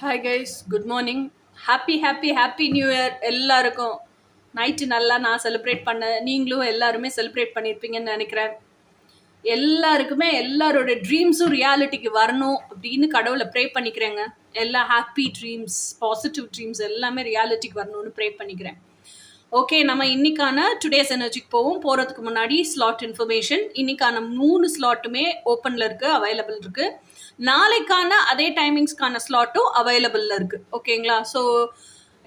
Hi guys, good morning. Happy new year எல்லாருக்கும். Night நல்லா நான் செலிப்ரேட் பண்ணேன். நீங்களும் எல்லாருமே செலிப்ரேட் பண்ணியிருப்பீங்கன்னு நினைக்கிறேன். எல்லாருக்குமே எல்லாரோட ட்ரீம்ஸும் ரியாலிட்டிக்கு வரணும் அப்படின்னு கடவுளை ப்ரே பண்ணிக்கிறேங்க. எல்லா ஹாப்பி ட்ரீம்ஸ், பாசிட்டிவ் ட்ரீம்ஸ் எல்லாமே ரியாலிட்டிக்கு வரணும்னு ப்ரே பண்ணிக்கிறேன். ஓகே, நம்ம இன்னைக்கான டுடேஸ் எனர்ஜிக்கு போகிறதுக்கு முன்னாடி ஸ்லாட் இன்ஃபர்மேஷன். இன்னைக்கான 3 ஸ்லாட்டுமே ஓப்பனில் இருக்குது, அவைலபிள் இருக்குது. நாளைக்கான அதே டைமிங்ஸ்க்கான ஸ்லாட்டும் அவைலபிளில் இருக்குது. ஓகேங்களா? ஸோ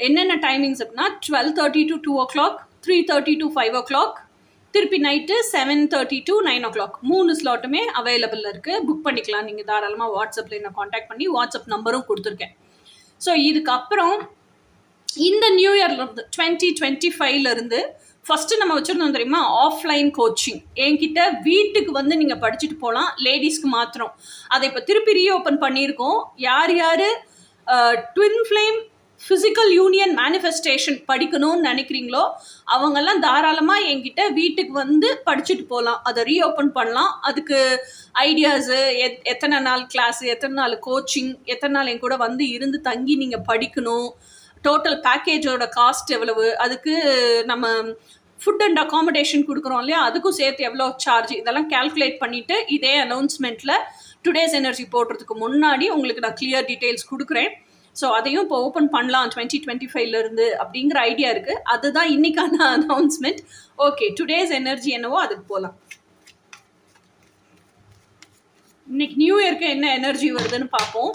என்னென்ன டைமிங்ஸ் அப்படின்னா 12:30 to 2 o'clock, 3:30 to 5 o'clock, திருப்பி நைட்டு 7:30 to 9 o'clock. 3 ஸ்லாட்டுமே அவைலபிளில் இருக்குது. புக் பண்ணிக்கலாம். நீங்கள் தாராளமாக வாட்ஸ்அப்பில் என்ன காண்டாக்ட் பண்ணி வாட்ஸ்அப் நம்பரும் கொடுத்துருக்கேன். ஸோ இதுக்கப்புறம் இந்த நியூ இயர்லேருந்து 2025லேருந்து ஃபஸ்ட்டு நம்ம வச்சுருந்தோம் தெரியுமா, ஆஃப்லைன் கோச்சிங். என்கிட்ட வீட்டுக்கு வந்து நீங்கள் படிச்சுட்டு போகலாம், லேடிஸ்க்கு மாத்திரம். அதை இப்போ திருப்பி ரீஓப்பன் பண்ணியிருக்கோம். யார் twin flame physical union manifestation படிக்கணும்னு நினைக்கிறீங்களோ அவங்கெல்லாம் தாராளமாக என்கிட்ட வீட்டுக்கு வந்து படிச்சுட்டு போகலாம். அதை ரீஓப்பன் பண்ணலாம். அதுக்கு ஐடியாஸு, எத்தனை நாள் கிளாஸு, எத்தனை நாள் கோச்சிங், எத்தனை நாள் என் கூட வந்து இருந்து தங்கி நீங்கள் படிக்கணும், டோட்டல் பேக்கேஜோட காஸ்ட் எவ்வளவு, அதுக்கு நம்ம ஃபுட் அண்ட் அகாமடேஷன் கொடுக்குறோம் இல்லையா, அதுக்கும் சேர்த்து எவ்வளோ சார்ஜ், இதெல்லாம் கேல்குலேட் பண்ணிவிட்டு இதே அனௌன்ஸ்மெண்ட்டில் டுடேஸ் எனர்ஜி போடுறதுக்கு முன்னாடி உங்களுக்கு நான் கிளியர் டீட்டெயில்ஸ் கொடுக்குறேன். ஸோ அதையும் இப்போ ஓப்பன் பண்ணலாம் 2025லேருந்து அப்படிங்கிற ஐடியா இருக்குது. அதுதான் இன்னைக்கான அனௌன்ஸ்மெண்ட். ஓகே, டுடேஸ் எனர்ஜி என்னவோ அதுக்கு போகலாம். இன்னைக்கு நியூ இயர்க்கு என்ன எனர்ஜி வருதுன்னு பார்ப்போம்.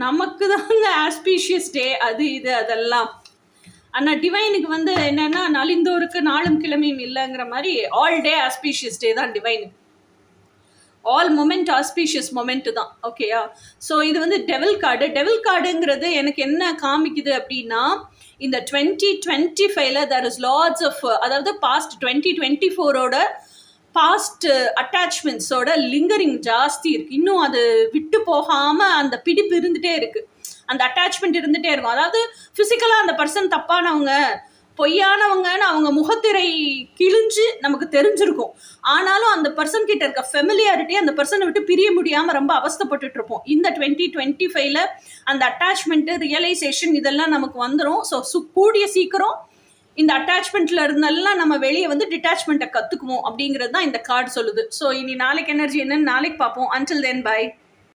நமக்கு தாங்க ஆஸ்பீஷியஸ் டே, அது இது அதெல்லாம். ஆனால் டிவைனுக்கு வந்து என்னென்னா, நலிந்தோருக்கு நாளும் கிழமையும் இல்லைங்கிற மாதிரி ஆல் டே ஆஸ்பீஷியஸ் டே தான் டிவைனுக்கு. ஆல் மொமெண்ட் ஆஸ்பீஷியஸ் மொமெண்ட்டு தான். ஓகேயா? ஸோ இது வந்து டெவில் கார்டுங்கிறது எனக்கு என்ன காமிக்குது அப்படின்னா, இந்த 2025ல் there is lots of, அதாவது பாஸ்ட் 2024ஓட பாஸ்ட் அட்டாச்மெண்ட்ஸோட லிங்கரிங் ஜாஸ்தி இருக்குது. இன்னும் அது விட்டு போகாமல் அந்த பிடிப்பு இருந்துகிட்டே இருக்குது, அந்த அட்டாச்மெண்ட் இருந்துகிட்டே இருக்கும். அதாவது ஃபிசிக்கலாக அந்த பர்சன் தப்பானவங்க, பொய்யானவங்கன்னு அவங்க முகத்திரை கிழிஞ்சு நமக்கு தெரிஞ்சிருக்கும். ஆனாலும் அந்த பர்சன் கிட்ட இருக்க ஃபெமிலியாரிட்டி அந்த பர்சனை விட்டு பிரிய முடியாமல் ரொம்ப அவஸ்தப்பட்டுட்டு இருப்போம். இந்த 2025ல் அந்த அட்டாச்மெண்ட்டு, ரியலைசேஷன் இதெல்லாம் நமக்கு வந்துடும். ஸோ கூடிய சீக்கிரம் இந்த அட்டாச்மெண்ட்ல இருந்தெல்லாம் நம்ம வெளியே வந்து டிட்டாச்மெண்ட்டை கற்றுக்குவோம் அப்படிங்கிறது தான் இந்த கார்டு சொல்லுது. ஸோ இனி நாளைக்கு எனர்ஜி என்னன்னு நாளைக்கு பார்ப்போம். Until then by.